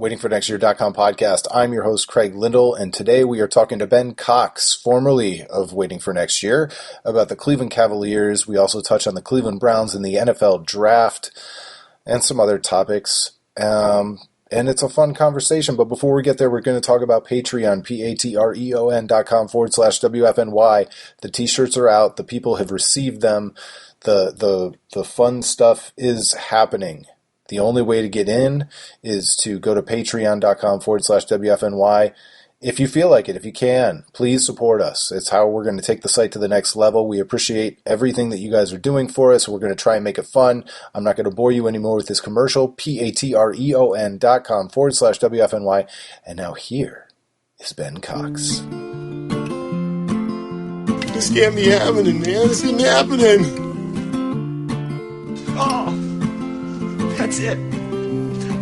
waitingfornextyear.com podcast. I'm your host, Craig Lindell, and today we are talking to Ben Cox, formerly of Waiting for Next Year, about the Cleveland Cavaliers. We also touch on the Cleveland Browns in the NFL draft and some other topics. And it's a fun conversation, but before we get there, we're going to talk about Patreon, patreon.com/WFNY. The t-shirts are out. The people have received them. The fun stuff is happening. The only way to get in is to go to patreon.com/WFNY. If you feel like it, if you can, please support us. It's how we're going to take the site to the next level. We appreciate everything that you guys are doing for us. We're going to try and make it fun. I'm not going to bore you anymore with this commercial. patreon.com/WFNY. And now here is Ben Cox. This can't be happening, man. This isn't happening. Oh, that's it.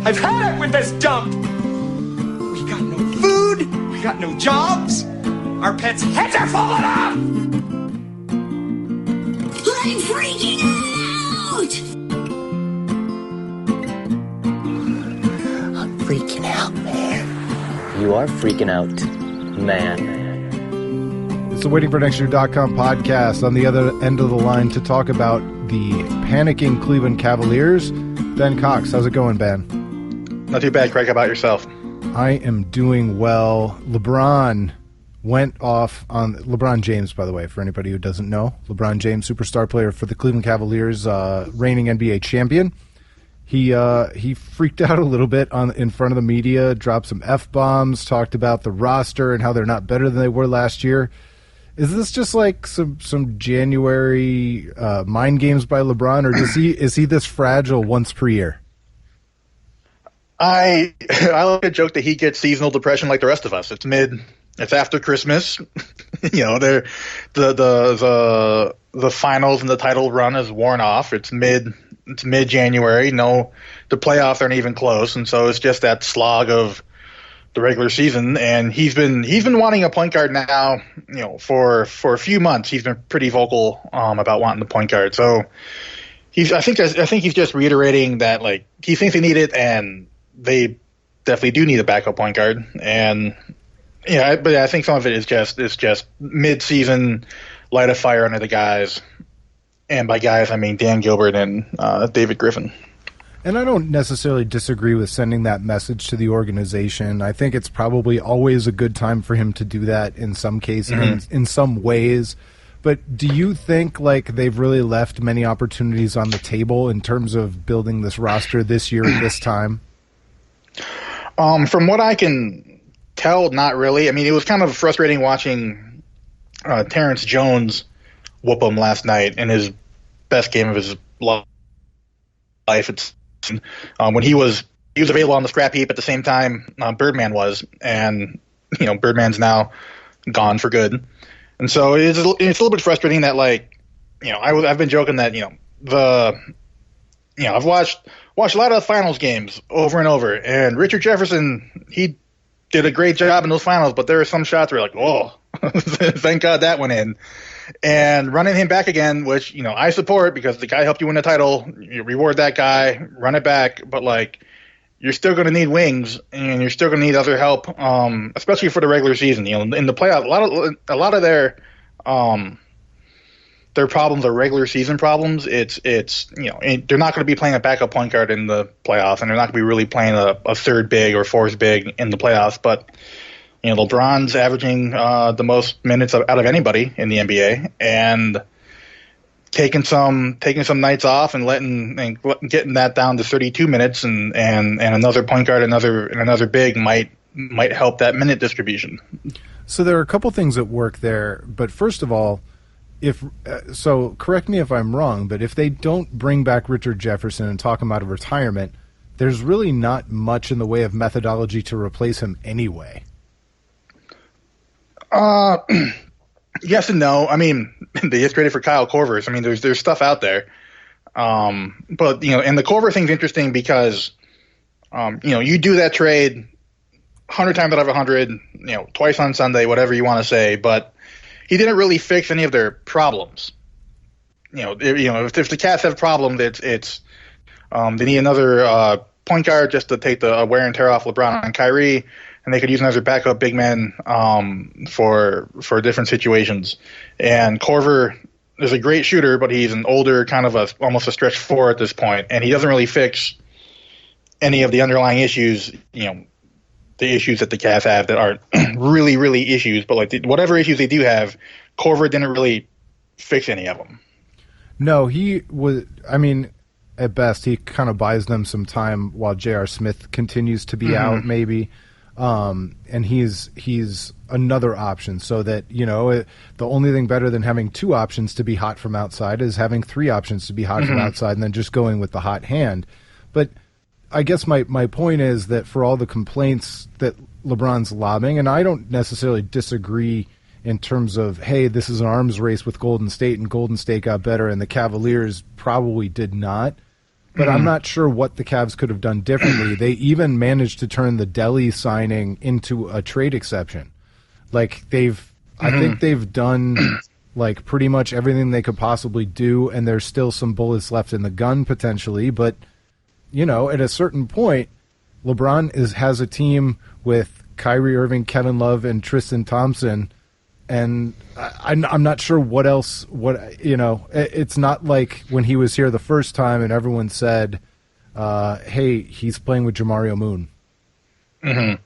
I've had it with this dump. We got no food. We got no jobs. Our pets' heads are falling off. I'm freaking out. I'm freaking out, man. You are freaking out, man. It's the waitingfornextyear.com podcast. On the other end of the line to talk about the panicking Cleveland Cavaliers, Ben Cox. How's it going, Ben? Not too bad, Craig. How about yourself? I am doing well. LeBron went off on LeBron James, by the way, for anybody who doesn't know. LeBron James, superstar player for the Cleveland Cavaliers, reigning NBA champion. He freaked out a little bit in front of the media, dropped some F-bombs, talked about the roster and how they're not better than they were last year. Is this just like some January mind games by LeBron, or is he this fragile once per year? I like to joke that he gets seasonal depression like the rest of us. It's after Christmas. You know, the finals and the title run is worn off. It's mid January. No, the playoffs aren't even close, and so it's just that slog of the regular season. And he's been wanting a point guard now. You know, for a few months, he's been pretty vocal about wanting the point guard. So I think he's just reiterating that, like, he thinks they need it, and they definitely do need a backup point guard. And yeah, but I think some of it is just mid-season light a fire under the guys, and by guys I mean Dan Gilbert and David Griffin. And I don't necessarily disagree with sending that message to the organization. I think it's probably always a good time for him to do that in some cases, in some ways. But do you think like they've really left many opportunities on the table in terms of building this roster this year at this time? From what I can tell, not really. I mean, it was kind of frustrating watching Terrence Jones whoop him last night in his best game of his life. It's when he was available on the scrap heap at the same time Birdman was, and you know, Birdman's now gone for good. And so it's a little bit frustrating that, like, you know, I've been joking that, I've watched a lot of the finals games over and over, and Richard Jefferson, he did a great job in those finals, but there are some shots where you're like, oh, thank God that went in. And running him back again, which, you know, I support because the guy helped you win the title, you reward that guy, run it back, but, like, you're still going to need wings, and you're still going to need other help, especially for the regular season. You know, in the playoffs, a lot of their problems are regular season problems. It's you know, they're not going to be playing a backup point guard in the playoffs, and they're not going to be really playing a third big or fourth big in the playoffs. But you know, LeBron's averaging the most minutes out of anybody in the NBA, and taking some nights off and getting that down to 32 minutes and another point guard, another big might help that minute distribution. So there are a couple things at work there, but first of all, so correct me if I'm wrong, but if they don't bring back Richard Jefferson and talk him out of retirement, there's really not much in the way of methodology to replace him anyway. Yes and no. I mean, they just traded for Kyle Korver. I mean, there's stuff out there. But, you know, and the Korver thing's interesting because, you know, you do that trade 100 times out of 100, you know, twice on Sunday, whatever you want to say, but he didn't really fix any of their problems. You know, if the Cats have problems, it's they need another point guard just to take the wear and tear off LeBron and Kyrie, and they could use them as their backup big men for different situations. And Korver is a great shooter, but he's an older, kind of almost a stretch four at this point, and he doesn't really fix any of the underlying issues, the issues that the Cavs have that aren't really, really issues, but like whatever issues they do have, Korver didn't really fix any of them. No, he was. I mean, at best, he kind of buys them some time while J.R. Smith continues to be out, maybe. And he's another option, so that the only thing better than having two options to be hot from outside is having three options to be hot from outside, and then just going with the hot hand. But I guess my point is that for all the complaints that LeBron's lobbing, and I don't necessarily disagree in terms of, hey, this is an arms race with Golden State, and Golden State got better, and the Cavaliers probably did not. But I'm not sure what the Cavs could have done differently. They even managed to turn the Delhi signing into a trade exception. Like I think they've done like pretty much everything they could possibly do, and there's still some bullets left in the gun potentially. But at a certain point, LeBron has a team with Kyrie Irving, Kevin Love, and Tristan Thompson. And I'm not sure what else. It's not like when he was here the first time and everyone said, "Hey, he's playing with Jamario Moon." Mm-hmm.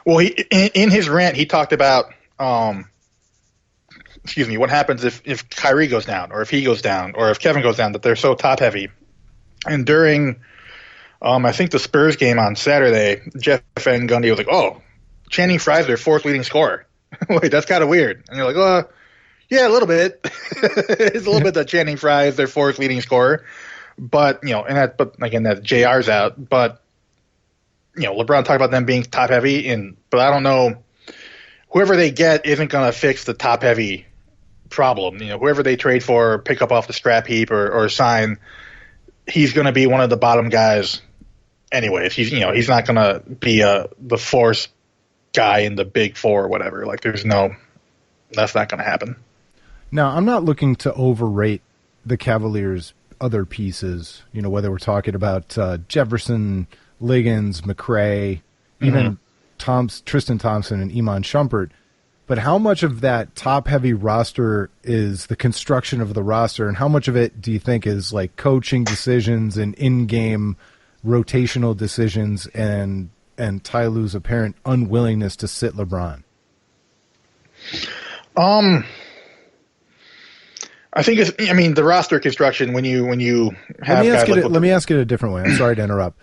Well, in his rant, he talked about, what happens if Kyrie goes down, or if he goes down, or if Kevin goes down, that they're so top heavy. And during, I think the Spurs game on Saturday, Jeff Van Gundy was like, "Oh, Channing Frye's their fourth leading scorer." Wait, that's kind of weird. And you're like, well, yeah, a little bit. It's a little bit that Channing Frye is their fourth leading scorer. But, but again, that JR's out. But, LeBron talked about them being top heavy, but I don't know. Whoever they get isn't going to fix the top heavy problem. Whoever they trade for, or pick up off the scrap heap or sign, he's going to be one of the bottom guys anyways. He's not going to be the force guy in the big four or whatever. Like, that's not going to happen. Now, I'm not looking to overrate the Cavaliers' other pieces, whether we're talking about Jefferson, Liggins, McRae, even Tristan Thompson and Iman Shumpert. But how much of that top-heavy roster is the construction of the roster, and how much of it do you think is like coaching decisions and in-game rotational decisions and Ty Lue's apparent unwillingness to sit LeBron? I think the roster construction when you have let me ask it a different way. I'm sorry to interrupt.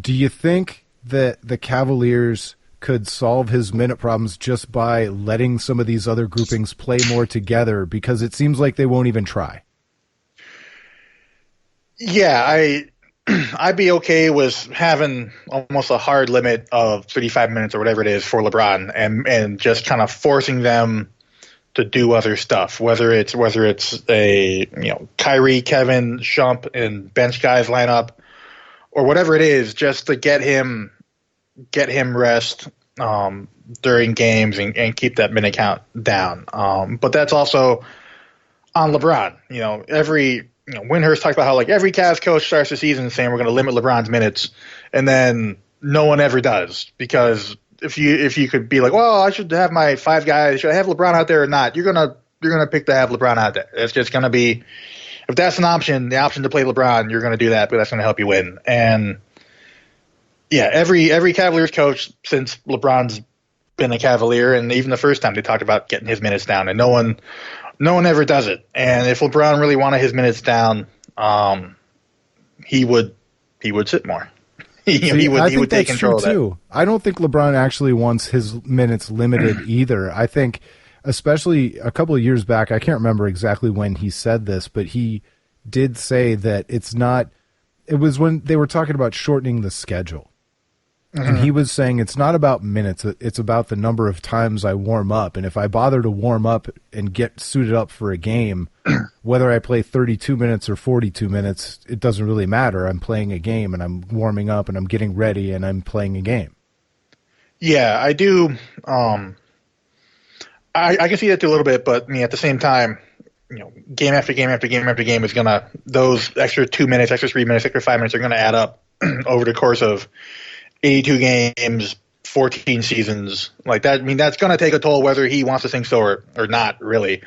Do you think that the Cavaliers could solve his minute problems just by letting some of these other groupings play more together? Because it seems like they won't even try. Yeah, I'd be okay with having almost a hard limit of 35 minutes or whatever it is for LeBron, and just kind of forcing them to do other stuff, whether it's a Kyrie, Kevin, Shump, and bench guys lineup, or whatever it is, just to get him rest during games and keep that minute count down. But that's also on LeBron. Windhurst talked about how like every Cavs coach starts the season saying we're going to limit LeBron's minutes, and then no one ever does. Because if you could be like, well, I should have my five guys, should I have LeBron out there or not? You're gonna pick to have LeBron out there. It's just gonna be, if that's an option, the option to play LeBron, you're gonna do that, but that's gonna help you win. And yeah, every Cavaliers coach since LeBron's been a Cavalier, and even the first time they talked about getting his minutes down, and no one ever does it. And if LeBron really wanted his minutes down, he would sit more. he would take control of that. Too. I don't think LeBron actually wants his minutes limited either. I think, especially a couple of years back, I can't remember exactly when he said this, but he did say that it was when they were talking about shortening the schedule. And he was saying it's not about minutes, it's about the number of times I warm up. And if I bother to warm up and get suited up for a game, whether I play 32 minutes or 42 minutes, it doesn't really matter. I'm playing a game, and I'm warming up, and I'm getting ready, and I'm playing a game. Yeah, I do. I can see that too a little bit, but at the same time, game after game after game after game is gonna, those extra 2 minutes, extra 3 minutes, extra 5 minutes are gonna add up over the course of 82 games, 14 seasons, like that. I mean, that's gonna take a toll whether he wants to think so or not, really.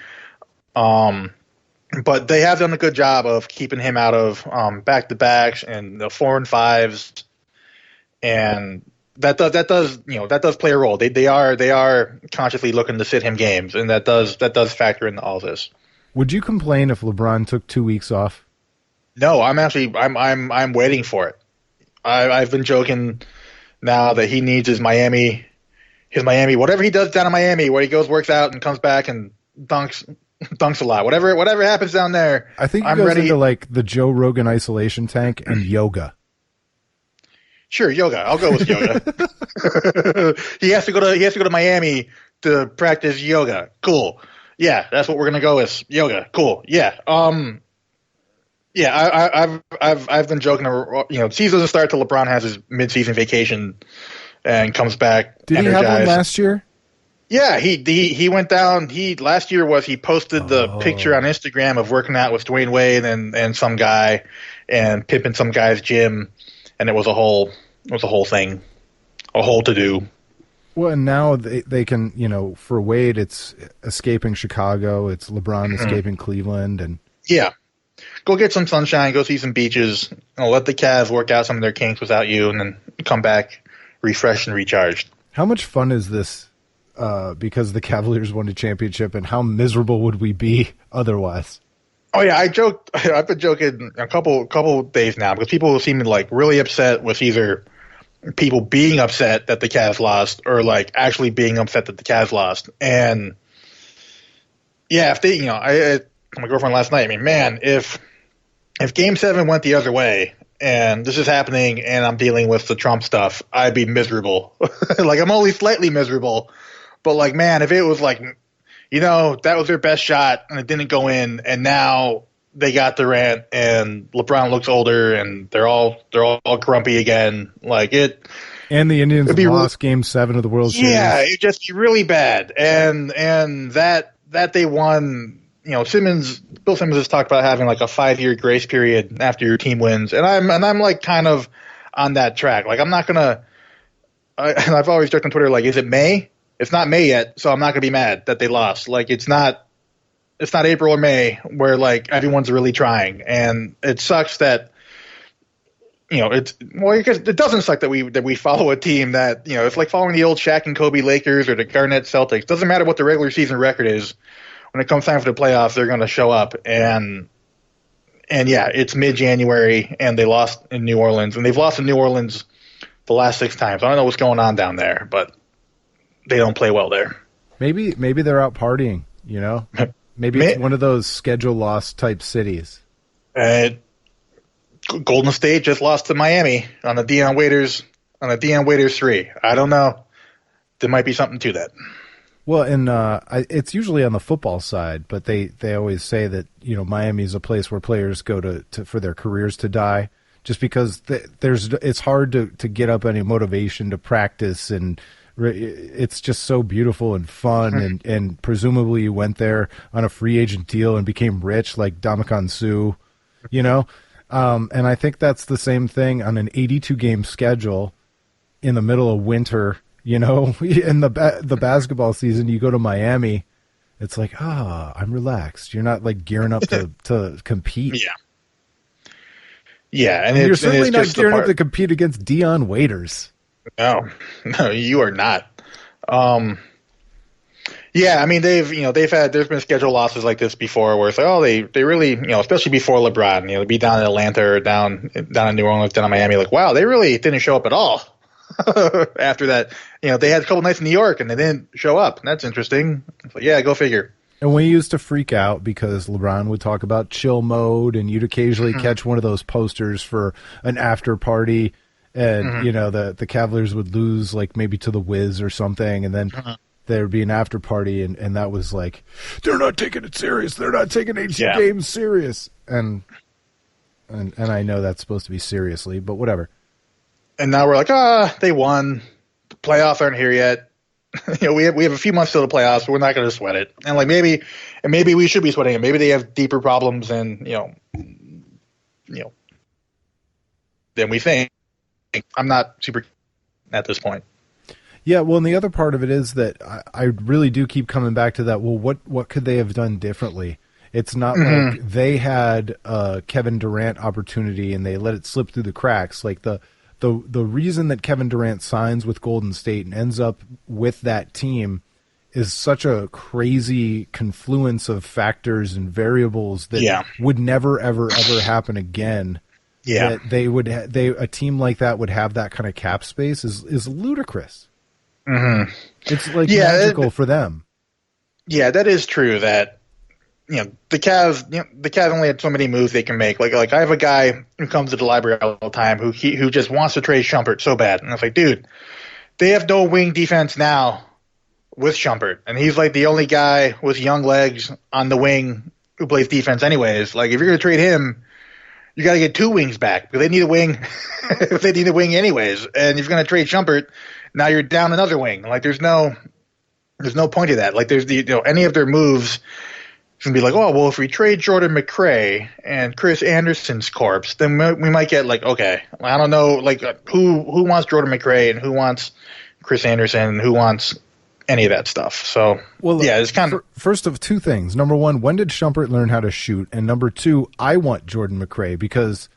But they have done a good job of keeping him out of back-to-backs and the 4 and 5s, and that does play a role. They are consciously looking to sit him games, and that does factor into all this. Would you complain if LeBron took 2 weeks off? No, I'm waiting for it. I've been joking now that he needs his Miami, whatever he does down in Miami, where he goes, works out, and comes back and dunks a lot. Whatever happens down there, I think he I'm goes ready. into like the Joe Rogan isolation tank and yoga. Sure, yoga. I'll go with yoga. He has to go to Miami to practice yoga. Cool. Yeah, that's what we're gonna go with. Yoga. Cool. Yeah. Yeah. I've been joking. Season doesn't start till LeBron has his midseason vacation and comes back. Did he have one last year? Yeah, he went down. Last year he posted the picture on Instagram of working out with Dwayne Wade and some guy and pimping some guy's gym, and it was a whole thing, a whole to do. Well, and now they can, for Wade, it's escaping Chicago, it's LeBron escaping Cleveland, and yeah, go get some sunshine, go see some beaches, let the Cavs work out some of their kinks without you, and then come back refreshed and recharged. How much fun is this? Because the Cavaliers won a championship, and how miserable would we be otherwise? Oh yeah, I've been joking a couple days now because people seem like really upset with either people being upset that the Cavs lost or like actually being upset that the Cavs lost. And yeah, if they, I told my girlfriend last night, I mean, man, if Game 7 went the other way and this is happening and I'm dealing with the Trump stuff, I'd be miserable. Like I'm only slightly miserable. But like, man, if it was like, that was their best shot and it didn't go in, and now they got Durant and LeBron looks older and they're all grumpy again. Like it. And the Indians lost Game 7 of the World Series. Yeah, it'd just be really bad. And that they won. Bill Simmons has talked about having like a 5-year grace period after your team wins, and I'm like kind of on that track. Like I'm not gonna. I've always joked on Twitter, like, is it May? It's not May yet, so I'm not going to be mad that they lost. Like, it's not April or May where, like, everyone's really trying. And it sucks that, it doesn't suck that we follow a team that, it's like following the old Shaq and Kobe Lakers or the Garnett Celtics. Doesn't matter what the regular season record is. When it comes time for the playoffs, they're going to show up. And yeah, it's mid-January, and they lost in New Orleans. And they've lost in New Orleans the last 6 times. I don't know what's going on down there, but they don't play well there. Maybe they're out partying, Maybe it's one of those schedule loss type cities. Golden State just lost to Miami on the Dion Waiters 3. I don't know. There might be something to that. Well, and it's usually on the football side, but they always say that Miami is a place where players go to for their careers to die, just because it's hard to get up any motivation to practice, and it's just so beautiful and fun, and presumably you went there on a free agent deal and became rich like Ndamukong Suh, and I think that's the same thing on an 82-game schedule in the middle of winter. In the basketball season, you go to Miami, it's like, I'm relaxed. You're not like gearing up to compete. Yeah, and you're certainly not gearing up to compete against Dion Waiters. No, you are not. Yeah, I mean there's been schedule losses like this before where it's like, they really, especially before LeBron, to be down in Atlanta or down in New Orleans, down in Miami, like, wow, they really didn't show up at all. After that, they had a couple nights in New York and they didn't show up. That's interesting. It's like, yeah, go figure. And we used to freak out because LeBron would talk about chill mode, and you'd occasionally catch one of those posters for an after party. And, the Cavaliers would lose, like, maybe to the Wiz or something, and then there would be an after party, and that was like, they're not taking it serious. They're not taking 82 games serious. And I know that's supposed to be seriously, but whatever. And now we're like, they won. The playoffs aren't here yet. we have a few months till the playoffs, but we're not going to sweat it. And maybe we should be sweating it. Maybe they have deeper problems than than we think. I'm not super at this point. Yeah, well, and the other part of it is that I really do keep coming back to that. Well, what could they have done differently? It's not like they had a Kevin Durant opportunity and they let it slip through the cracks. Like the reason that Kevin Durant signs with Golden State and ends up with that team is such a crazy confluence of factors and variables that would never, ever, ever happen again. Yeah, that a team like that would have that kind of cap space is ludicrous. Mm-hmm. It's like magical for them. Yeah, that is true. That the Cavs only had so many moves they can make. Like I have a guy who comes to the library all the time who just wants to trade Shumpert so bad, and I was like, dude, they have no wing defense now with Shumpert, and he's like the only guy with young legs on the wing who plays defense anyways. Like if you're gonna trade him, you got to get two wings back because they need a wing. They need a wing anyways, and if you're gonna trade Shumpert, now you're down another wing. Like there's no point to that. Like there's any of their moves can be like, oh well, if we trade Jordan McRae and Chris Anderson's corpse, then we might get like, okay, I don't know, like who wants Jordan McRae and who wants Chris Anderson and who wants any of that stuff. So it's kind of first of two things. Number one, when did Shumpert learn how to shoot? And number two, I want Jordan McRae because.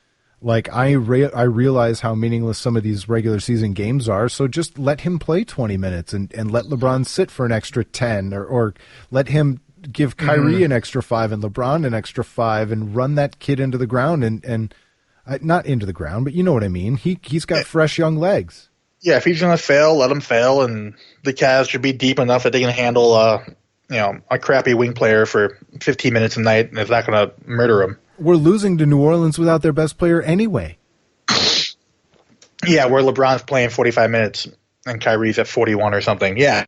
Like, I realize how meaningless some of these regular season games are, so just let him play 20 minutes and let LeBron sit for an extra 10 or let him give Kyrie an extra 5 and LeBron an extra 5 and run that kid into the ground and not into the ground, but you know what I mean. He's got fresh young legs. Yeah, if he's going to fail, let him fail, and the Cavs should be deep enough that they can handle a crappy wing player for 15 minutes a night, and it's not going to murder him. We're losing to New Orleans without their best player anyway. Yeah, where LeBron's playing 45 minutes and Kyrie's at 41 or something. Yeah.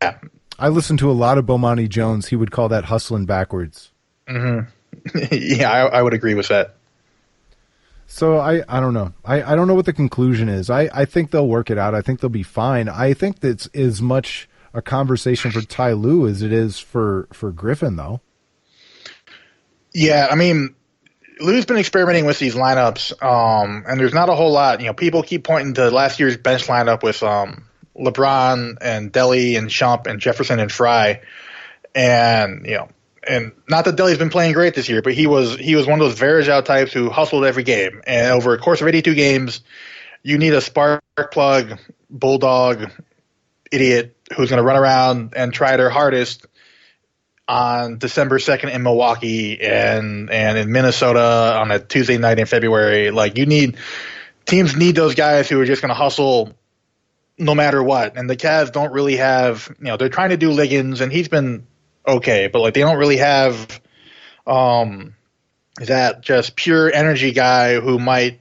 I listened to a lot of Bomani Jones. He would call that hustling backwards. Mm-hmm. Yeah, I would agree with that. So I don't know. I don't know what the conclusion is. I think they'll work it out. I think they'll be fine. I think that's as much a conversation for Ty Lue as it is for Griffin, though. Yeah, I mean, Lue's been experimenting with these lineups, and there's not a whole lot. People keep pointing to last year's bench lineup with LeBron and Delly and Shump and Jefferson and Fry, and and not that Delly's been playing great this year, but he was one of those Varejao types who hustled every game, and over a course of 82 games, you need a spark plug, bulldog, idiot who's going to run around and try their hardest on December 2nd in Milwaukee and in Minnesota on a Tuesday night in February. Like teams need those guys who are just going to hustle no matter what. And the Cavs don't really have, they're trying to do Liggins and he's been okay, but like they don't really have that just pure energy guy who might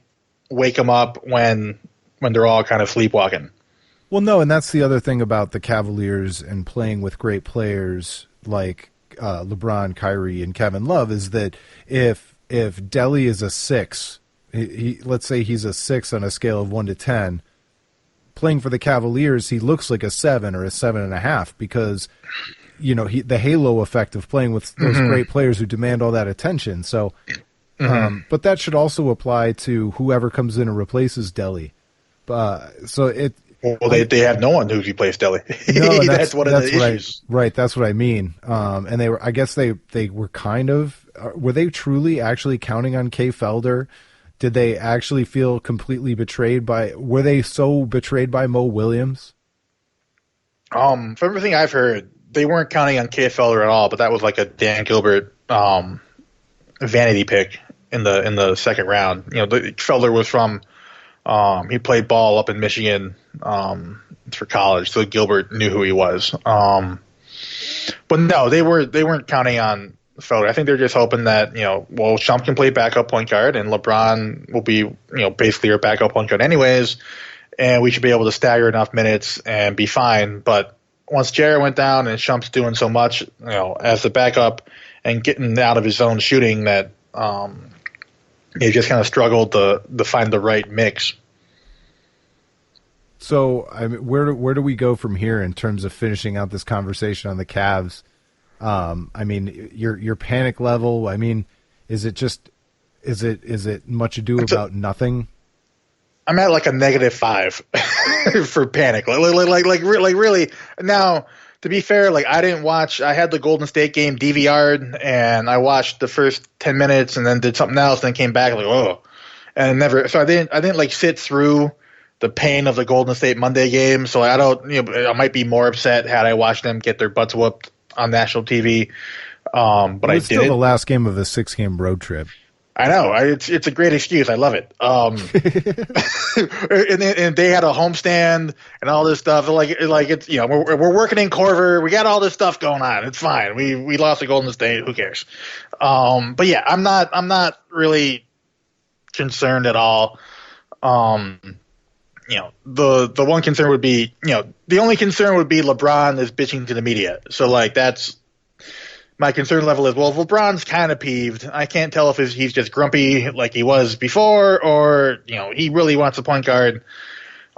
wake them up when they're all kind of sleepwalking. Well, no, and that's the other thing about the Cavaliers and playing with great players like LeBron, Kyrie, and Kevin Love is that if Delly is a 6, let's say he's a 6 on a scale of 1 to 10, playing for the Cavaliers, he looks like a 7 or a 7.5 because the halo effect of playing with those great players who demand all that attention. So, but that should also apply to whoever comes in and replaces Delly. Well, they have no one who replaced Delly. No, that's one of the issues. Right, that's what I mean. And they were, I guess they were were they truly actually counting on K. Felder? Did they actually feel completely betrayed were they so betrayed by Mo Williams? From everything I've heard, they weren't counting on K. Felder at all, but that was like a Dan Gilbert vanity pick in the second round. Felder was from he played ball up in Michigan for college, so Gilbert knew who he was. But no, they weren't counting on Felder. I think they're just hoping that Shump can play backup point guard, and LeBron will be basically your backup point guard anyways, and we should be able to stagger enough minutes and be fine. But once Jarrett went down and Shump's doing so much, as the backup and getting out of his zone shooting that he just kind of struggled to find the right mix. So, I mean, where do we go from here in terms of finishing out this conversation on the Cavs? I mean, your panic level. I mean, is it much ado about nothing? I'm at like a -5 for panic. Like really. Now, to be fair, like I didn't watch. I had the Golden State game DVR'd, and I watched the first 10 minutes, and then did something else, then came back like and never. So I didn't like sit through the pain of the Golden State Monday game. So I don't. I might be more upset had I watched them get their butts whooped on national TV. But I did. It's still the last game of a 6-game road trip. I know. It's a great excuse. I love it. And they had a homestand and all this stuff. Like it's we're working in Corver. We got all this stuff going on. It's fine. We lost to Golden State. Who cares? But yeah, I'm not really concerned at all. The one concern would be the only concern would be LeBron is bitching to the media. So like that's. My concern level is, well, if LeBron's kind of peeved, I can't tell if he's just grumpy like he was before or, he really wants a point guard.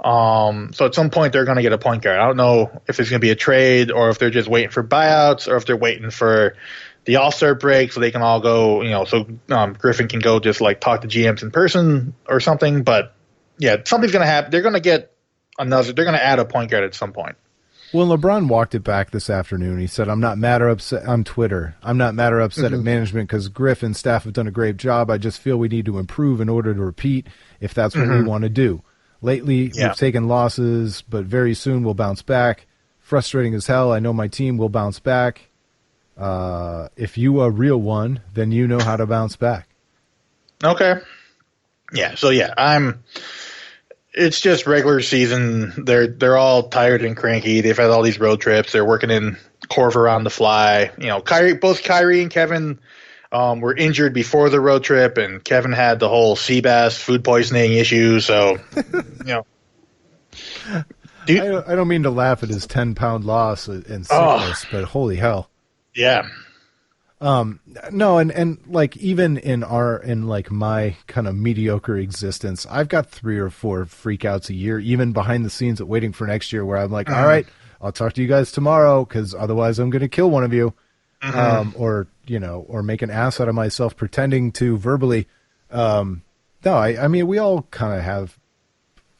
So at some point they're going to get a point guard. I don't know if it's going to be a trade or if they're just waiting for buyouts or if they're waiting for the All-Star break so they can all go, so Griffin can go just like talk to GMs in person or something. But yeah, something's going to happen. They're going to get they're going to add a point guard at some point. Well, LeBron walked it back this afternoon. He said, I'm not mad or upset on Twitter. I'm not mad or upset at management because Griff and staff have done a great job. I just feel we need to improve in order to repeat if that's what we want to do. Lately, we've taken losses, but very soon we'll bounce back. Frustrating as hell. I know my team will bounce back. If you a real one, then you know how to bounce back. Okay. Yeah, so yeah, it's just regular season. They're all tired and cranky. They've had all these road trips. They're working in Corver on the fly. Both Kyrie and Kevin were injured before the road trip, and Kevin had the whole sea bass food poisoning issue. So, I don't mean to laugh at his 10-pound loss and sickness, but holy hell. Yeah. No, and like even in my kind of mediocre existence, I've got 3 or 4 freakouts a year, even behind the scenes at Waiting for Next Year, where I'm like, all right, I'll talk to you guys tomorrow because otherwise I'm going to kill one of you, or make an ass out of myself pretending to verbally. No, I mean we all kind of have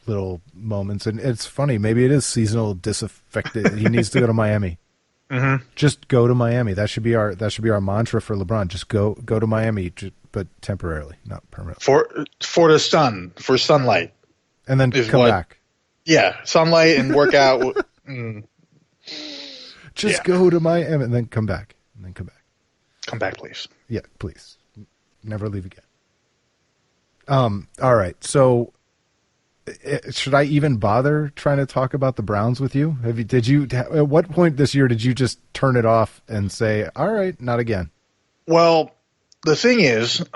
little moments, and it's funny. Maybe it is seasonal disaffected. He needs to go to Miami. Just go to Miami. That should be our mantra for LeBron. Just go to Miami, but temporarily, not permanently. For the sun, for sunlight, and then come back. Yeah, sunlight and work out. Just go to Miami and then come back. Come back, please. Yeah, please. Never leave again. All right. So, should I even bother trying to talk about the Browns with you? At what point this year did you just turn it off and say, all right, not again? Well, the thing is, in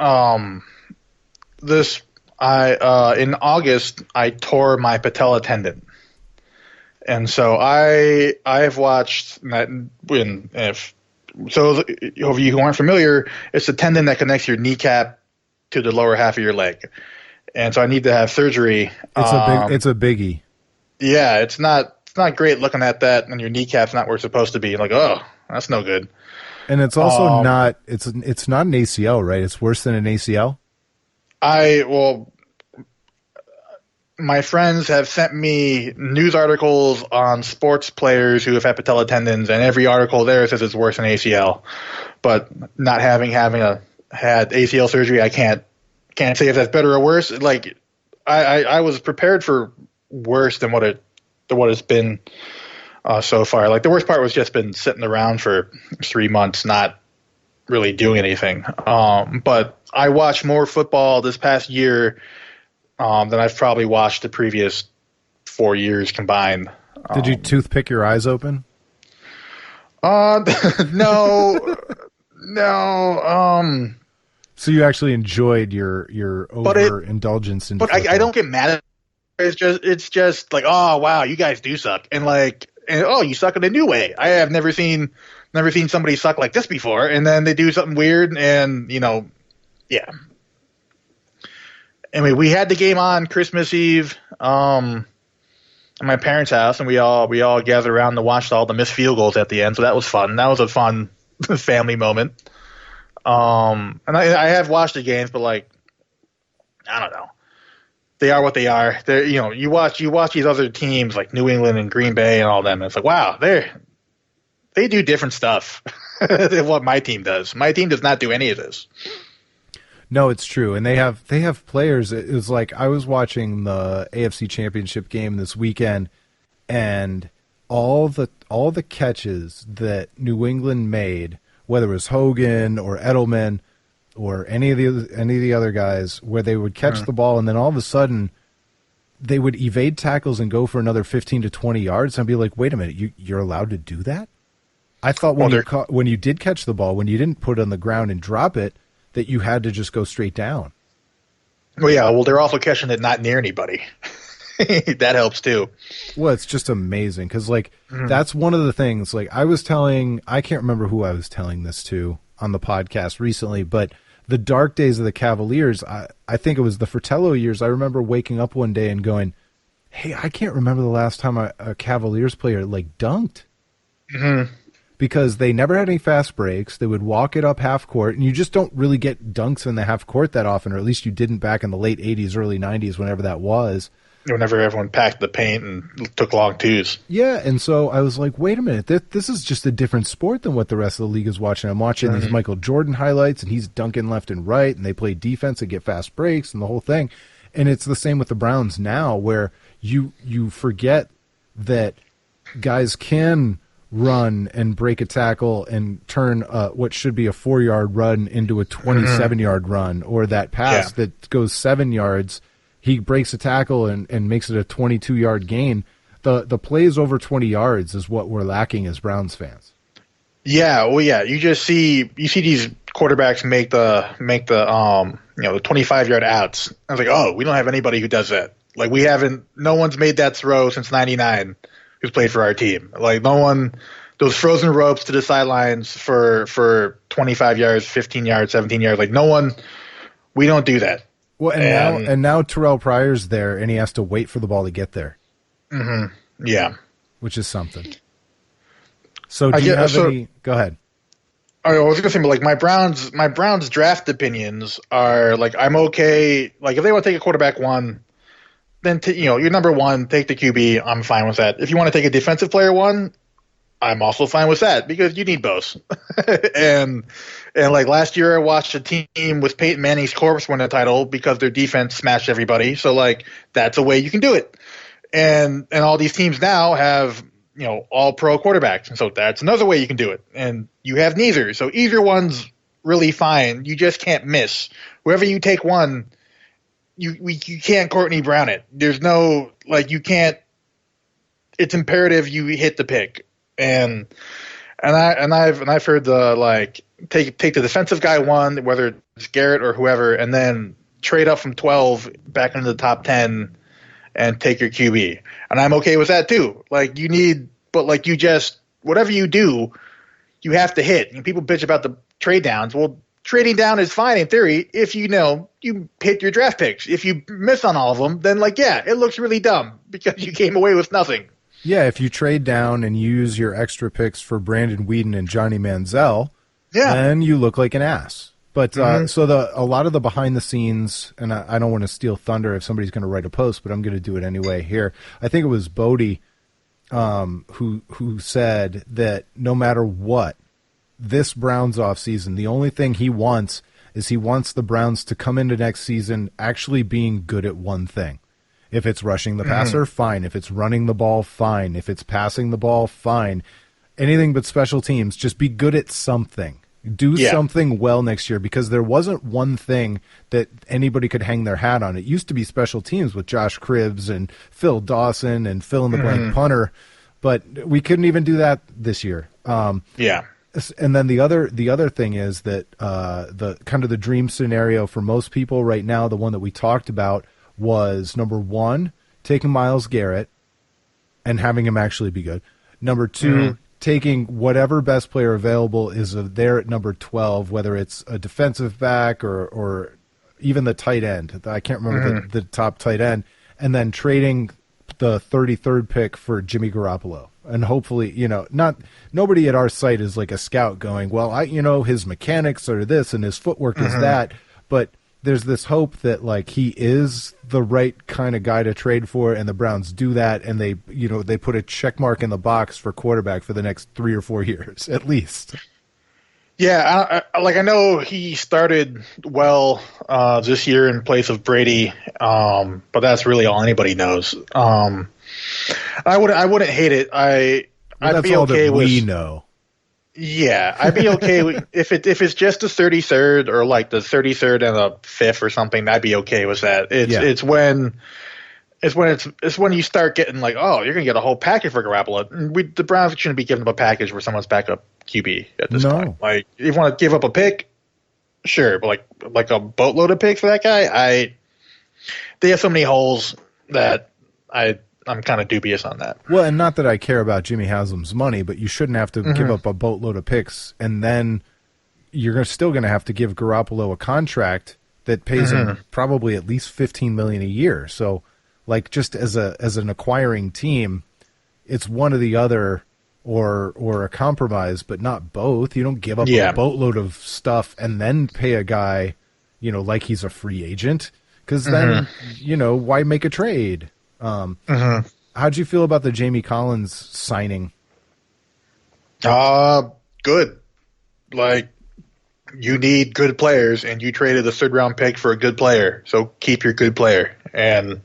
August, I tore my patella tendon. And so I've watched that if you who aren't familiar, it's a tendon that connects your kneecap to the lower half of your leg. And so I need to have surgery. It's a biggie. Yeah, it's not great looking at that and your kneecap's not where it's supposed to be. Like, oh, that's no good. And it's also not an ACL, right? It's worse than an ACL. My friends have sent me news articles on sports players who have had patella tendons, and every article there says it's worse than ACL. But not having had ACL surgery, I can't say if that's better or worse. Like I was prepared for worse than what it's been so far. Like the worst part was just been sitting around for 3 months, not really doing anything. But I watched more football this past year than I've probably watched the previous 4 years combined. Did you toothpick your eyes open? No. So you actually enjoyed your overindulgence in football. I don't get mad at it. It's just like, oh wow, you guys do suck, and you suck in a new way. I have never seen somebody suck like this before, and then they do something weird, and yeah. Anyway, we had the game on Christmas Eve. my parents' house, and we all gathered around to watch all the missed field goals at the end. So that was fun. That was a fun family moment. And I have watched the games, but like, I don't know. They are what they are. They're, you watch these other teams like New England and Green Bay and all them. And it's like, wow, they do different stuff than what my team does. My team does not do any of this. No, it's true, and they have players. It was like I was watching the AFC Championship game this weekend, and all the catches that New England made, whether it was Hogan or Edelman or any of the other guys, where they would catch the ball and then all of a sudden they would evade tackles and go for another 15 to 20 yards. And I'd be like, wait a minute, you're allowed to do that? I thought when you did catch the ball, when you didn't put it on the ground and drop it, that you had to just go straight down. Well, yeah, they're also catching it not near anybody. That helps too. Well, it's just amazing because, that's one of the things. Like, I can't remember who I was telling this to on the podcast recently, but the dark days of the Cavaliers, I think it was the Fratello years. I remember waking up one day and going, hey, I can't remember the last time a Cavaliers player, dunked. Mm-hmm. Because they never had any fast breaks. They would walk it up half court, and you just don't really get dunks in the half court that often, or at least you didn't back in the late 80s, early 90s, whenever that was. Whenever everyone packed the paint and took long twos. Yeah, and so I was like, wait a minute, this is just a different sport than what the rest of the league is watching. I'm watching these Michael Jordan highlights, and he's dunking left and right, and they play defense and get fast breaks and the whole thing. And it's the same with the Browns now, where you forget that guys can run and break a tackle and turn what should be a 4-yard run into a 27-yard run, or that pass that goes 7 yards, he breaks a tackle and makes it a 22-yard gain. The plays over 20 yards is what we're lacking as Browns fans. Yeah, well, yeah, you see these quarterbacks make the 25-yard outs. I was like, oh, we don't have anybody who does that. Like, no one's made that throw since '99. Who's played for our team. Like, no one, those frozen ropes to the sidelines for 25 yards, 15 yards, 17 yards, no one, we don't do that. Well, and now Terrell Pryor's there, and he has to wait for the ball to get there. Mm-hmm. Yeah. Which is something. So do you have any? Go ahead. I was going to say, but my Browns draft opinions are, I'm okay. If they want to take a quarterback one, then you're number one, take the QB. I'm fine with that. If you want to take a defensive player one, I'm also fine with that because you need both. and last year, I watched a team with Peyton Manning's corpse win a title because their defense smashed everybody. So that's a way you can do it. And all these teams now have all pro quarterbacks, and so that's another way you can do it. And you have neither, so either one's really fine. You just can't miss. Whoever you take one. You can't Courtney Brown it. There's no you can't. It's imperative you hit the pick, and I've heard the take the defensive guy one, whether it's Garrett or whoever, and then trade up from 12 back into the top 10 and take your QB, and I'm okay with that too. You just whatever you do, you have to hit. And people bitch about the trade downs. Well, trading down is fine in theory if you hit your draft picks. If you miss on all of them, then it looks really dumb because you came away with nothing. Yeah, if you trade down and use your extra picks for Brandon Weeden and Johnny Manziel, then you look like an ass. But so a lot of the behind the scenes, and I don't want to steal thunder if somebody's going to write a post, but I'm going to do it anyway here. I think it was Bodie who said that no matter what, this Browns offseason, the only thing he wants is the Browns to come into next season actually being good at one thing. If it's rushing the passer, fine. If it's running the ball, fine. If it's passing the ball, fine. Anything but special teams, just be good at something. Do something well next year, because there wasn't one thing that anybody could hang their hat on. It used to be special teams with Josh Cribbs and Phil Dawson and fill-in-the-blank punter, but we couldn't even do that this year. And then the other thing is that the kind of the dream scenario for most people right now, the one that we talked about, was number one, taking Myles Garrett and having him actually be good. Number two, taking whatever best player available is there at number 12, whether it's a defensive back or even the tight end. I can't remember the top tight end. And then trading the 33rd pick for Jimmy Garoppolo. And hopefully, nobody at our site is like a scout going, well, his mechanics are this and his footwork is that. But there's this hope that like he is the right kind of guy to trade for, and the Browns do that, and they put a check mark in the box for quarterback for the next 3 or 4 years at least. Yeah, I know he started well this year in place of Brady, but that's really all anybody knows. I wouldn't hate it. I'd be okay with. We know. Yeah, I'd be okay with if it's just the 33rd or like the 33rd and the 5th or something. I'd be okay with that. It's when you start getting like, oh, you're gonna get a whole package for Garoppolo. The Browns shouldn't be giving up a package for someone's backup QB at this point. Like, if you want to give up a pick, sure, but like a boatload of picks for that guy, they have so many holes that I'm kind of dubious on that. Well, and not that I care about Jimmy Haslam's money, but you shouldn't have to give up a boatload of picks, and then you're still going to have to give Garoppolo a contract that pays him probably at least $15 million a year. So, like, just as an acquiring team, it's one or the other, or a compromise, but not both. You don't give up a boatload of stuff and then pay a guy, like he's a free agent, because then why make a trade? How'd you feel about the Jamie Collins signing? Good. Like, you need good players, and you traded a 3rd-round pick for a good player, so keep your good player. And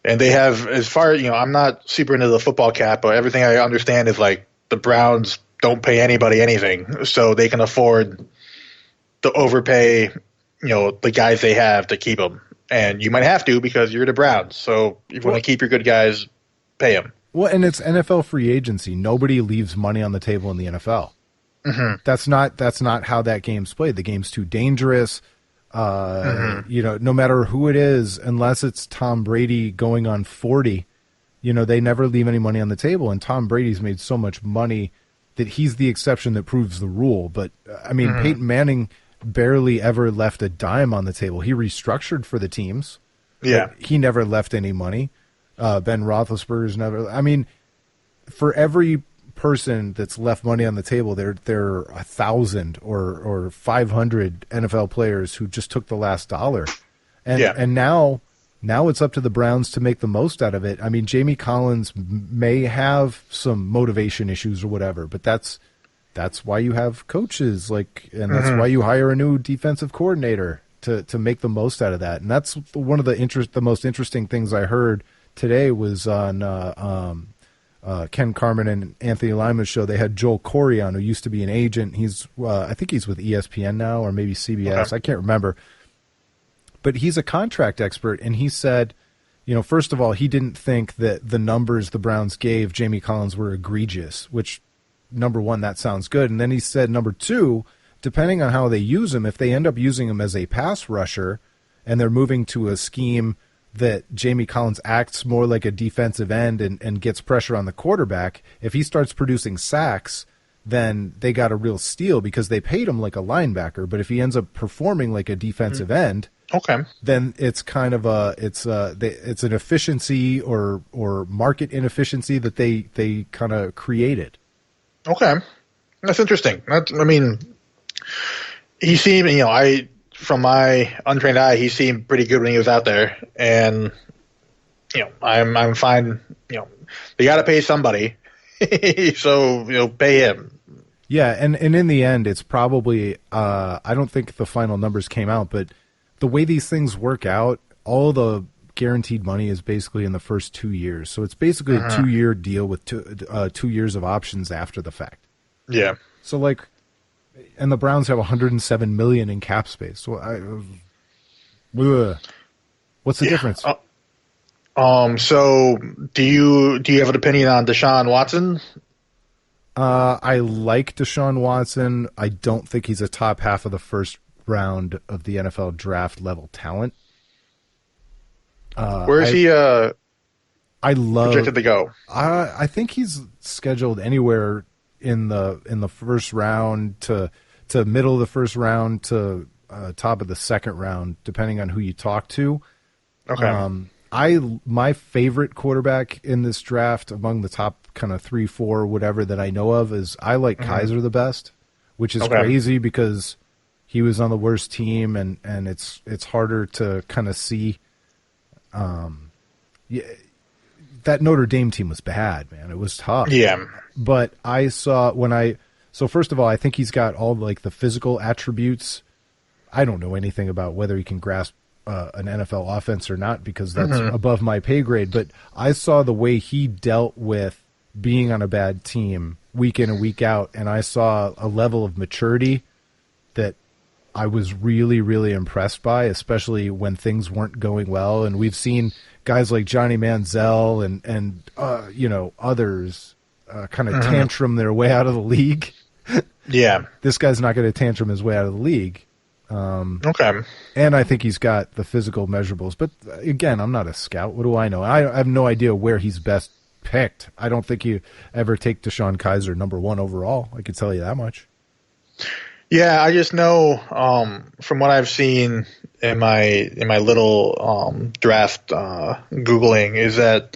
they have, as far as, I'm not super into the football cap, but everything I understand is like the Browns don't pay anybody anything, so they can afford to overpay, the guys they have to keep them. And you might have to because you're the Browns. So if you want to keep your good guys, pay them. Well, and it's NFL free agency. Nobody leaves money on the table in the NFL. That's not how that game's played. The game's too dangerous. No matter who it is, unless it's Tom Brady going on 40, they never leave any money on the table. And Tom Brady's made so much money that he's the exception that proves the rule. But I mean, Peyton Manning barely ever left a dime on the table. He restructured for the teams. Yeah. He never left any money. Ben Roethlisberger's never. I mean, for every person that's left money on the table, there are 1,000 or 500 NFL players who just took the last dollar. And now it's up to the Browns to make the most out of it. I mean, Jamie Collins may have some motivation issues or whatever, but that's why you have coaches, and that's why you hire a new defensive coordinator to make the most out of that. And that's one of the most interesting things I heard today was on Ken Carmen and Anthony Lima's show. They had Joel Corey on, who used to be an agent. He's I think he's with ESPN now, or maybe CBS. Okay. I can't remember. But he's a contract expert, and he said, first of all, he didn't think that the numbers the Browns gave Jamie Collins were egregious, which, number one, that sounds good. And then he said, number two, depending on how they use him, if they end up using him as a pass rusher and they're moving to a scheme that Jamie Collins acts more like a defensive end and gets pressure on the quarterback, if he starts producing sacks, then they got a real steal because they paid him like a linebacker. But if he ends up performing like a defensive end, then it's kind of it's an efficiency or market inefficiency that they kind of created. Okay, that's interesting. He seemed, from my untrained eye, he seemed pretty good when he was out there, and I'm fine. They got to pay somebody, so pay him. Yeah, and in the end, it's probably I don't think the final numbers came out, but the way these things work out, all the guaranteed money is basically in the first 2 years. So it's basically a 2-year deal with 2 years of options after the fact. Yeah. So and the Browns have $107 million in cap space. So what's the difference? So do you have an opinion on Deshaun Watson? I like Deshaun Watson. I don't think he's a top half of the first round of the NFL draft level talent. Where is he projected to go? I think he's scheduled anywhere in the first round to middle of the first round to top of the second round, depending on who you talk to. Okay. my favorite quarterback in this draft among the top kind of 3, 4, whatever that I know of is I like Kizer the best, which is crazy because he was on the worst team and it's harder to kind of see. That Notre Dame team was bad, man. It was tough. Yeah. But I saw so first of all, I think he's got all like the physical attributes. I don't know anything about whether he can grasp an NFL offense or not because that's above my pay grade. But I saw the way he dealt with being on a bad team week in and week out, and I saw a level of maturity that I was really, really impressed by, especially when things weren't going well. And we've seen guys like Johnny Manziel and others kind of tantrum their way out of the league. Yeah. This guy's not going to tantrum his way out of the league. Okay. And I think he's got the physical measurables. But, again, I'm not a scout. What do I know? I have no idea where he's best picked. I don't think you ever take Deshaun Kizer number 1 overall. I can tell you that much. Yeah, I just know from what I've seen in my little draft Googling is that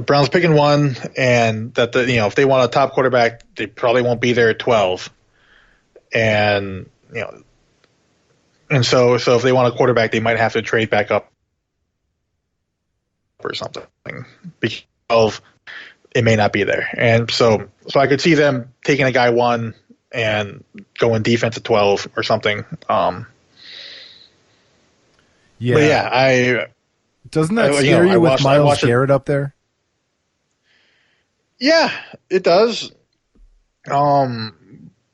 Browns picking 1, and that if they want a top quarterback, they probably won't be there at 12, and so if they want a quarterback, they might have to trade back up or something because it may not be there, and so I could see them taking a guy 1 and going defense at 12 or something. Yeah. But yeah, doesn't that scare you with Myles Garrett up there? Yeah, it does. But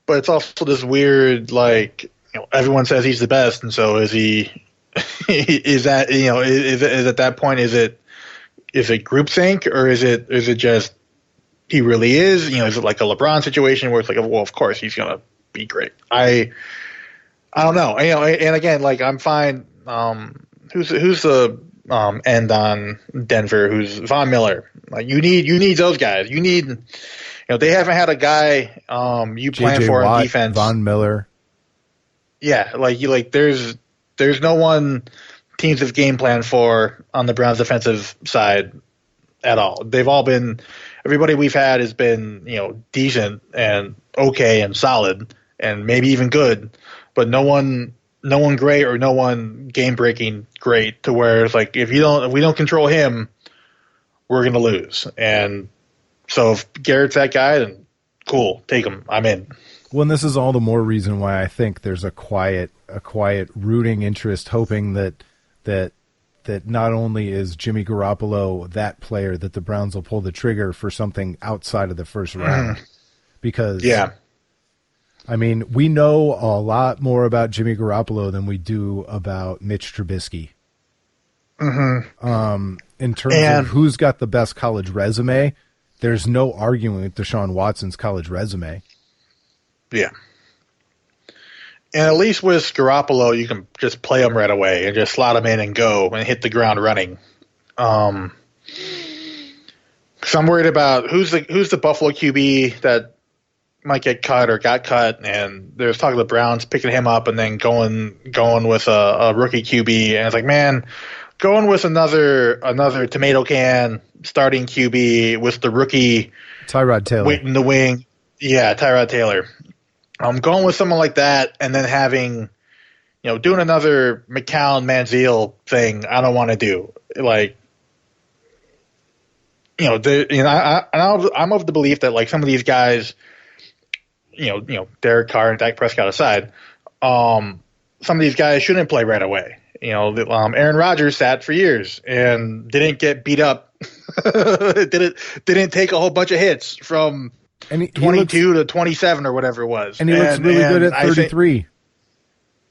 it's also this weird, like, everyone says he's the best, and so is he? Is that is at that point is it groupthink or is it just he really is? Is it like a LeBron situation where it's like, well, of course he's gonna be great. I don't know. And again, like I'm fine. Who's the end on Denver? Who's Von Miller? Like you need those guys. You need they haven't had a guy you plan for on defense. Von Miller. Yeah, there's no one teams have game plan for on the Browns defensive side at all. They've all been. Everybody we've had has been, decent and okay and solid and maybe even good, but no one great or no one game breaking great to where it's like if we don't control him, we're gonna lose. And so if Garrett's that guy, then cool, take him. I'm in. Well, and this is all the more reason why I think there's a quiet rooting interest, hoping that not only is Jimmy Garoppolo that player that the Browns will pull the trigger for something outside of the first round. Because, I mean, we know a lot more about Jimmy Garoppolo than we do about Mitch Trubisky. In terms of who's got the best college resume, there's no arguing with Deshaun Watson's college resume. Yeah. And at least with Garoppolo, you can just play him right away and just slot him in and go and hit the ground running. Because I'm worried about who's the Buffalo QB that might get cut or got cut, and there's talk of the Browns picking him up and then going with a rookie QB, and it's like, man, going with another tomato can starting QB with the rookie Tyrod Taylor waiting in the wing. Yeah, Tyrod Taylor. I'm going with someone like that, and then having, doing another McCown Manziel thing. I don't want to do like, I'm of the belief that like some of these guys, Derek Carr and Dak Prescott aside, some of these guys shouldn't play right away. Aaron Rodgers sat for years and didn't get beat up. didn't take a whole bunch of hits from. And he 22 to 27 or whatever it was. And he looks really good at 33.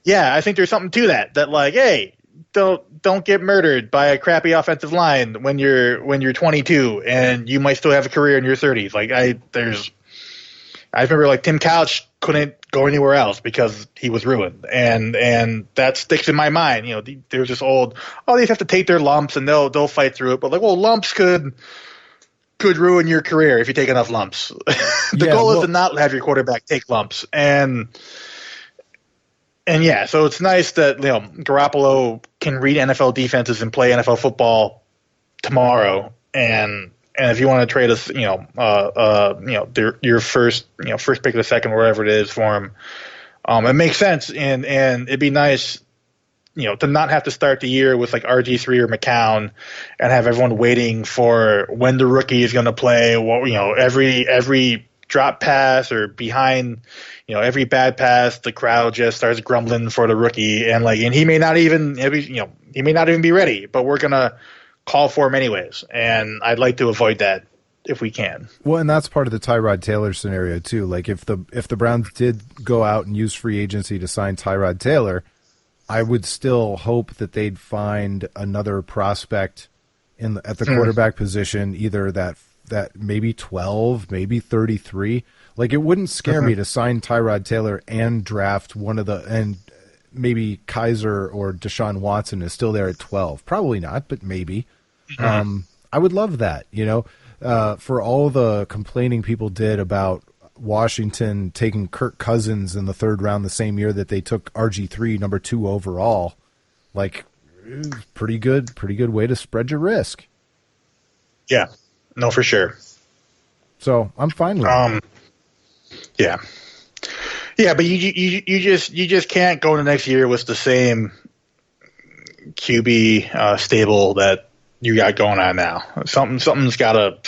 I think there's something to that like, hey, don't get murdered by a crappy offensive line when you're 22 and you might still have a career in your 30s. Like I remember like Tim Couch couldn't go anywhere else because he was ruined. And that sticks in my mind. There's this old, they have to take their lumps and they'll fight through it. But like, well, lumps could ruin your career if you take enough lumps. The goal is to not have your quarterback take lumps. And so it's nice that Garoppolo can read NFL defenses and play NFL football tomorrow, and if you want to trade us, your first pick of the second, wherever it is for him, it makes sense, and it'd be nice, to not have to start the year with like RG3 or McCown and have everyone waiting for when the rookie is going to play. Every drop pass or behind, every bad pass, the crowd just starts grumbling for the rookie, and he may not even be ready, but we're gonna call for him anyways. And I'd like to avoid that if we can. Well, and that's part of the Tyrod Taylor scenario too. Like if the Browns did go out and use free agency to sign Tyrod Taylor, I would still hope that they'd find another prospect at the quarterback position, either that maybe 12, maybe 33. Like it wouldn't scare me to sign Tyrod Taylor and draft and maybe Kizer or Deshaun Watson is still there at 12. Probably not, but maybe. I would love that, for all the complaining people did about Washington taking Kirk Cousins in the third round the same year that they took RG3 number 2 overall. Like pretty good way to spread your risk. Yeah. No, for sure. So I'm fine with it. Yeah. Yeah, but you just can't go into next year with the same QB stable that you got going on now. Something's gotta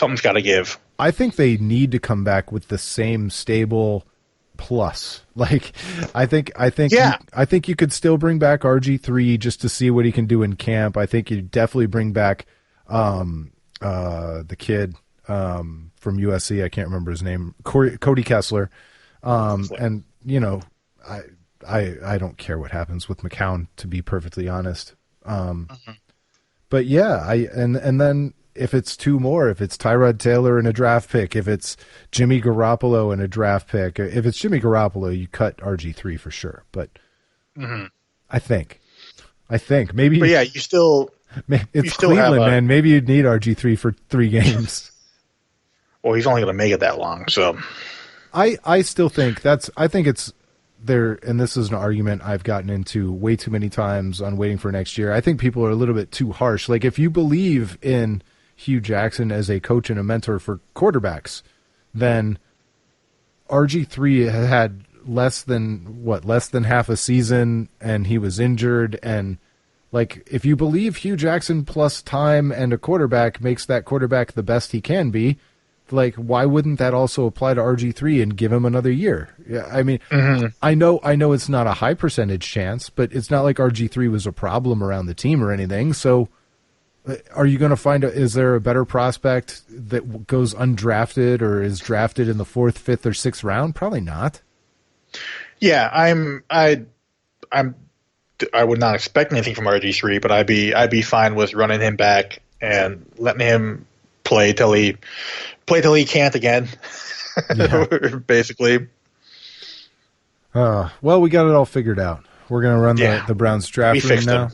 give. I think they need to come back with the same stable plus. Like I think you could still bring back RG3 just to see what he can do in camp. I think you definitely bring back the kid from USC, I can't remember his name, Cody Kessler. And I don't care what happens with McCown, to be perfectly honest. But yeah, and then if it's two more, if it's Tyrod Taylor and a draft pick, if it's Jimmy Garoppolo and a draft pick, if it's Jimmy Garoppolo, you cut RG3 for sure. But I think maybe. But yeah, you still. It's Cleveland, man. Maybe you'd need RG3 for 3 games. Well, he's only going to make it that long, so. I still think it's there, and this is an argument I've gotten into way too many times on Waiting for Next Year. I think people are a little bit too harsh. Like, if you believe in Hugh Jackson as a coach and a mentor for quarterbacks, then RG3 had less than half a season, and he was injured, and like, if you believe Hugh Jackson plus time and a quarterback makes that quarterback the best he can be, like, why wouldn't that also apply to RG3 and give him another year? Yeah, I mean, I know it's not a high percentage chance, but it's not like RG3 was a problem around the team or anything. So are you going to find is there a better prospect that goes undrafted or is drafted in the 4th, 5th, or 6th round? Probably not. Yeah, I would not expect anything from RG3, but I'd be fine with running him back and letting him play till he can't again. Yeah. Basically. Well, we got it all figured out. We're gonna run the Browns draft room now.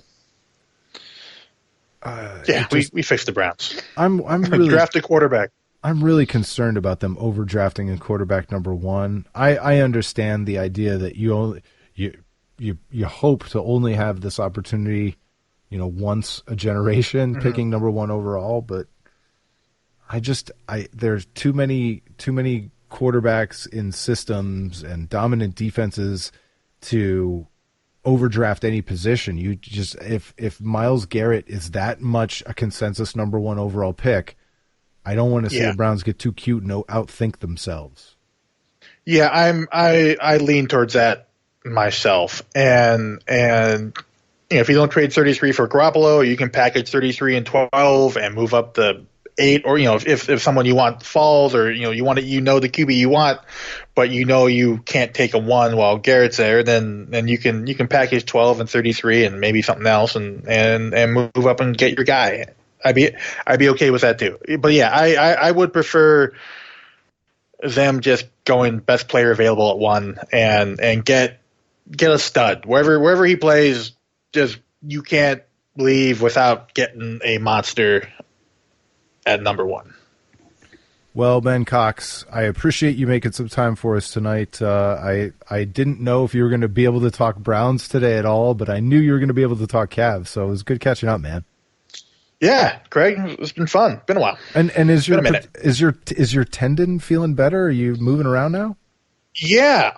We fixed the Browns. I'm really draft a quarterback. I'm really concerned about them overdrafting a quarterback number 1. I understand the idea that you hope to only have this opportunity, once a generation picking number 1 overall, but there's too many quarterbacks in systems and dominant defenses to overdraft any position. You just if Myles Garrett is that much a consensus number 1 overall pick, I don't want to see the Browns get too cute and outthink themselves. Yeah, I lean towards that myself, and if you don't trade 33 for Garoppolo, you can package 33 and 12 and move up the 8, or if someone you want falls, or you want it, the QB you want, but you can't take a 1 while Garrett's there, then you can package 12 and 33 and maybe something else and move up and get your guy. I'd be okay with that too. But yeah, I would prefer them just going best player available at 1 and get a stud wherever he plays. Just you can't leave without getting a monster at number 1. Well, Ben Cox, I appreciate you making some time for us tonight. I didn't know if you were going to be able to talk Browns today at all, but I knew you were going to be able to talk Cavs, so it was good catching up, man. Yeah, Craig, it's been fun. Been a while. And is your tendon feeling better? Are you moving around now? Yeah.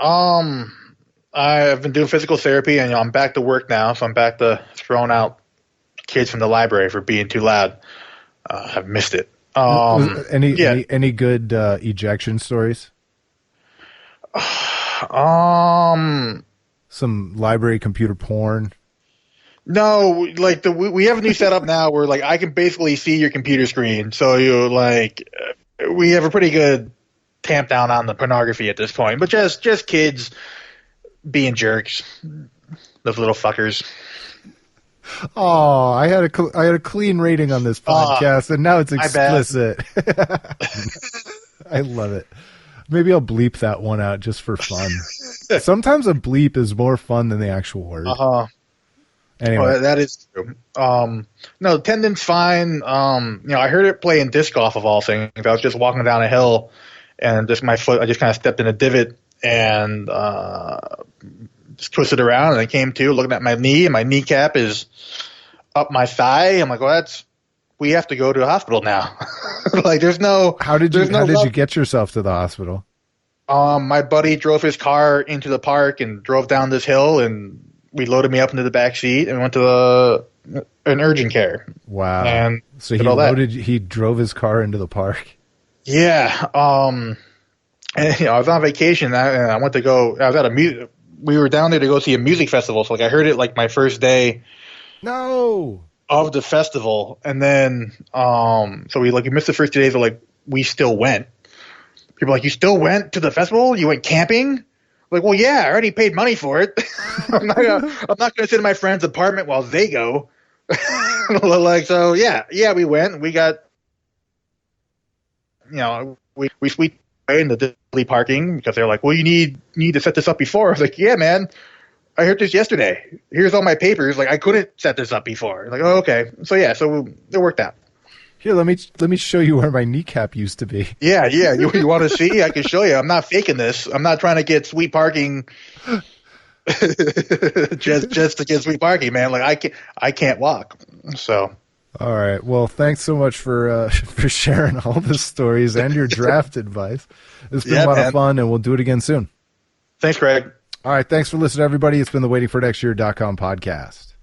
I've been doing physical therapy, and I'm back to work now, so I'm back to throwing out kids from the library for being too loud. I've missed it. Any good ejection stories? Some library computer porn. No, like we have a new setup now where like I can basically see your computer screen, so we have a pretty good tamp down on the pornography at this point. But just kids being jerks, those little fuckers. Oh, I had a clean rating on this podcast, and now it's explicit. I love it. Maybe I'll bleep that one out just for fun. Sometimes a bleep is more fun than the actual word. Anyway, that is true. No, tendon's fine. I heard it play in disc golf of all things. I was just walking down a hill, and just my foot, I just kind of stepped in a divot and just twisted around, and I came to looking at my knee, and my kneecap is up my thigh. I'm like, well, we have to go to a hospital now. Like, there's no. How did you get yourself to the hospital? My buddy drove his car into the park and drove down this hill, and we loaded me up into the back seat and went to an urgent care. Wow! And so he drove his car into the park. Yeah. And I was on vacation, and I went to go. I was at we were down there to go see a music festival. So like I heard it like my first day. No. Of the festival, and then so we missed the first 2 days. But like we still went. People are like, you still went to the festival? You went camping? Like, well, yeah, I already paid money for it. I'm not gonna sit in my friend's apartment while they go. Like, so yeah, we went. We got, we sweet in the daily parking because they're like, well, you need to set this up before. I was like, yeah, man, I heard this yesterday. Here's all my papers. Like, I couldn't set this up before. Like, oh, okay. So yeah, so it worked out. Here, let me show you where my kneecap used to be. Yeah. You want to see? I can show you. I'm not faking this. I'm not trying to get sweet parking just to get sweet parking, man. Like I can't walk. So. All right. Well, thanks so much for sharing all the stories and your draft advice. It's been a lot of fun, and we'll do it again soon. Thanks, Craig. All right. Thanks for listening, everybody. It's been the waitingfornextyear.com podcast.